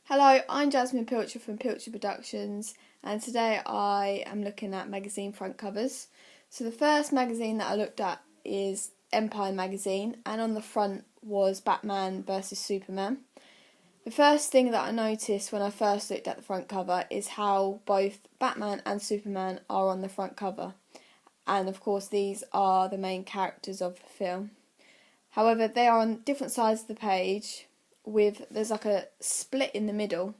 Hello, I'm Jasmine Pilcher from Pilcher Productions, and today I am looking at magazine front covers. So the first magazine that I looked at is Empire magazine, and on the front was Batman vs Superman. The first thing that I noticed when I first looked at the front cover is how both Batman and Superman are on the front cover, and of course these are the main characters of the film. However, they are on different sides of the page, there's like a split in the middle,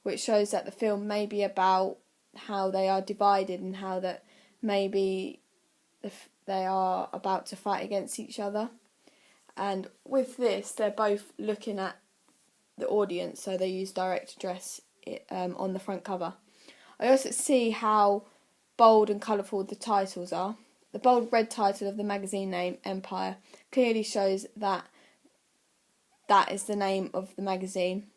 which shows that the film may be about how they are divided and how that maybe they are about to fight against each other. And with this, they're both looking at the audience, so they use direct address on the front cover. I also see how bold and colourful the titles are. The bold red title of the magazine name, Empire, clearly shows that is the name of the magazine,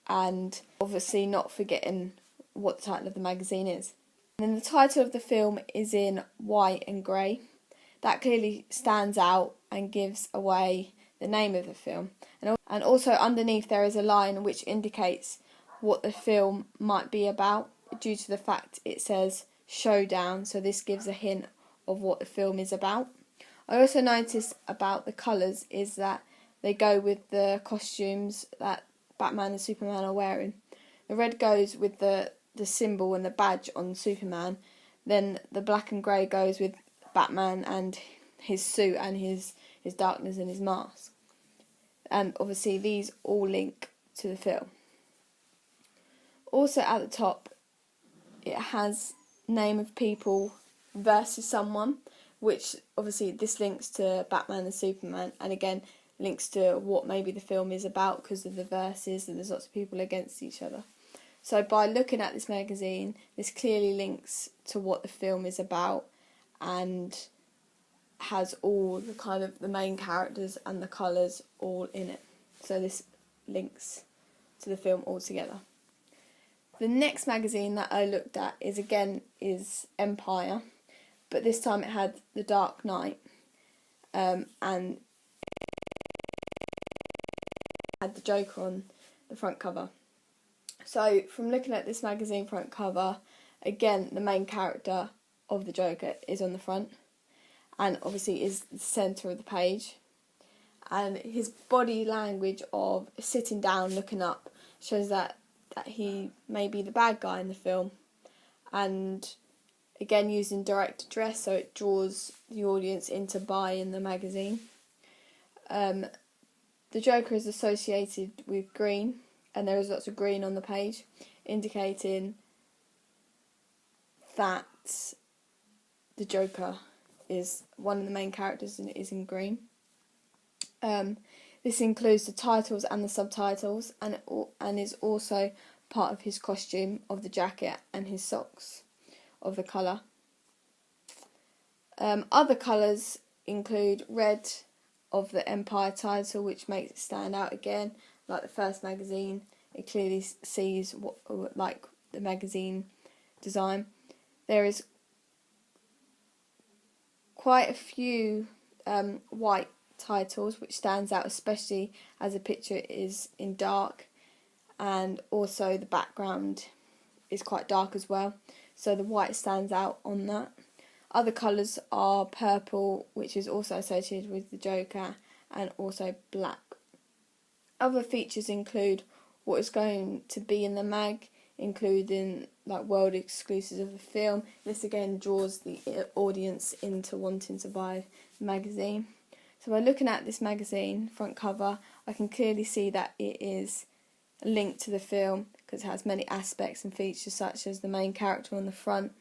and obviously not forgetting what the title of the magazine is. And then the title of the film is in white and grey. That clearly stands out and gives away the name of the film. And also underneath there is a line which indicates what the film might be about, due to the fact it says Showdown, so this gives a hint of what the film is about. I also noticed about the colours is that they go with the costumes that Batman and Superman are wearing. The red goes with the symbol and the badge on Superman. Then the black and grey goes with Batman and his suit and his darkness and his mask. And obviously these all link to the film. Also at the top it has name of people versus someone, which obviously this links to Batman and Superman, and again links to what maybe the film is about because of the verses and there's lots of people against each other. So by looking at this magazine, this clearly links to what the film is about and has all the kind of the main characters and the colours all in it. So this links to the film altogether. The next magazine that I looked at is Empire, but this time it had The Dark Knight, and had the Joker on the front cover. So from looking at this magazine front cover, again the main character of the Joker is on the front and obviously is the centre of the page, and his body language of sitting down looking up shows that he may be the bad guy in the film, and again using direct address, so it draws the audience into buying the magazine. The Joker is associated with green, and there is lots of green on the page, indicating that the Joker is one of the main characters and it is in green. This includes the titles and the subtitles, and is also part of his costume of the jacket and his socks of the colour. Other colours include red of the Empire title, which makes it stand out again. Like the first magazine, it clearly sees what like the magazine design. There is quite a few white titles, which stands out especially as the picture is in dark, and also the background is quite dark as well, so the white stands out on that. Other colours are purple, which is also associated with the Joker, and also black. Other features include what is going to be in the mag, including like world exclusives of the film. This again draws the audience into wanting to buy the magazine. So by looking at this magazine front cover, I can clearly see that it is linked to the film because it has many aspects and features such as the main character on the front,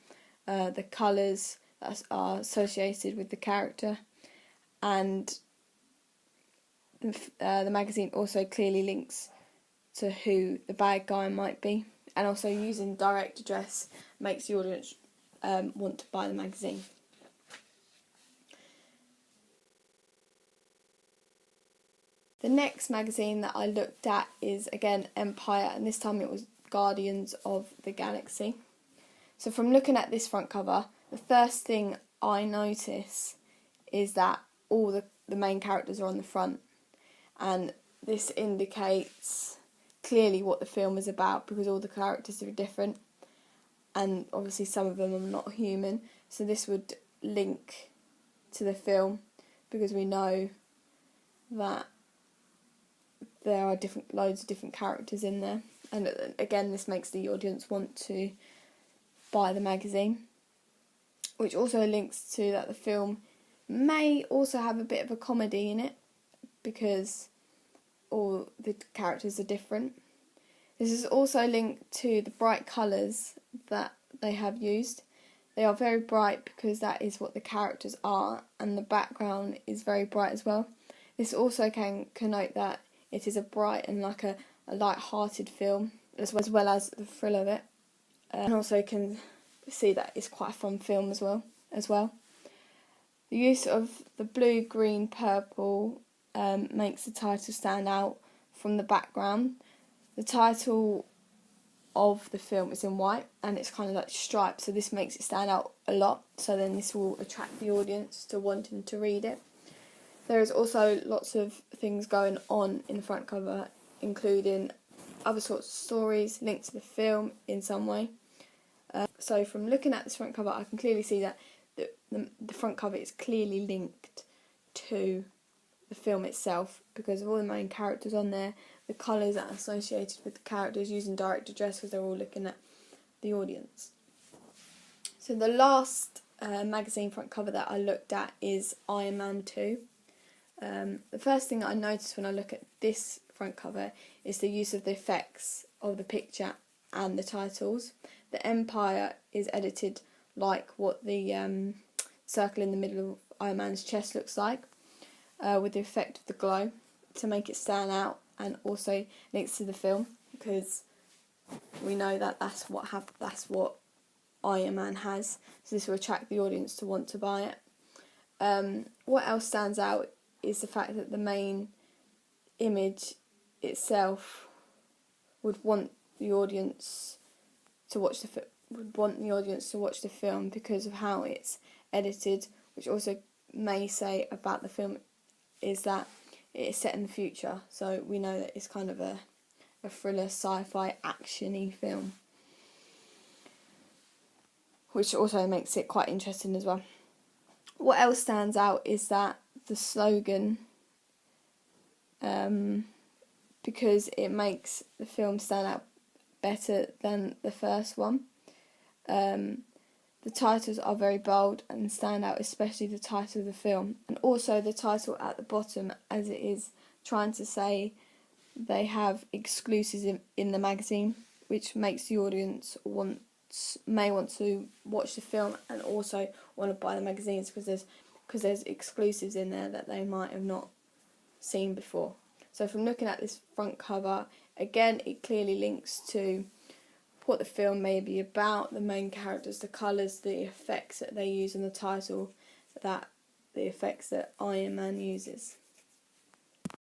the colours that are associated with the character, and the magazine also clearly links to who the bad guy might be, and also using direct address makes the audience want to buy the magazine. The next magazine that I looked at is again Empire, and this time it was Guardians of the Galaxy. So from looking at this front cover, the first thing I notice is that all the main characters are on the front, and this indicates clearly what the film is about, because all the characters are different, and obviously some of them are not human, so this would link to the film because we know that there are loads of different characters in there, and again this makes the audience want to buy the magazine, which also links to that the film may also have a bit of a comedy in it because all the characters are different. This is also linked to the bright colours that they have used. They are very bright because that is what the characters are, and the background is very bright as well. This also can connote that it is a bright and like a light-hearted film, as well as the thrill of it. And also can see that it's quite a fun film as well. The use of the blue, green, purple makes the title stand out from the background. The title of the film is in white and it's kind of like striped, so this makes it stand out a lot, so then this will attract the audience to wanting to read it. There is also lots of things going on in the front cover, including other sorts of stories linked to the film in some way. So from looking at this front cover, I can clearly see that the front cover is clearly linked to the film itself because of all the main characters on there, the colours that are associated with the characters, using direct address because they're all looking at the audience. So the last magazine front cover that I looked at is Iron Man 2. The first thing that I noticed when I look at this front cover is the use of the effects of the picture and the titles. The Empire is edited like what the circle in the middle of Iron Man's chest looks like, with the effect of the glow to make it stand out, and also links to the film because we know that that's what Iron Man has, so this will attract the audience to want to buy it. What else stands out is the fact that the main image itself would want the audience to watch the film because of how it's edited, which also may say about the film is that it is set in the future, so we know that it's kind of a thriller, sci-fi, action-y film, which also makes it quite interesting as well. What else stands out is that the slogan, because it makes the film stand out better than the first one. The titles are very bold and stand out, especially the title of the film, and also the title at the bottom, as it is trying to say they have exclusives in the magazine, which makes the audience may want to watch the film and also want to buy the magazines because there's exclusives in there that they might have not seen before. So from looking at this front cover, again, it clearly links to what the film may be about, the main characters, the colours, the effects that they use in the title, the effects that Iron Man uses.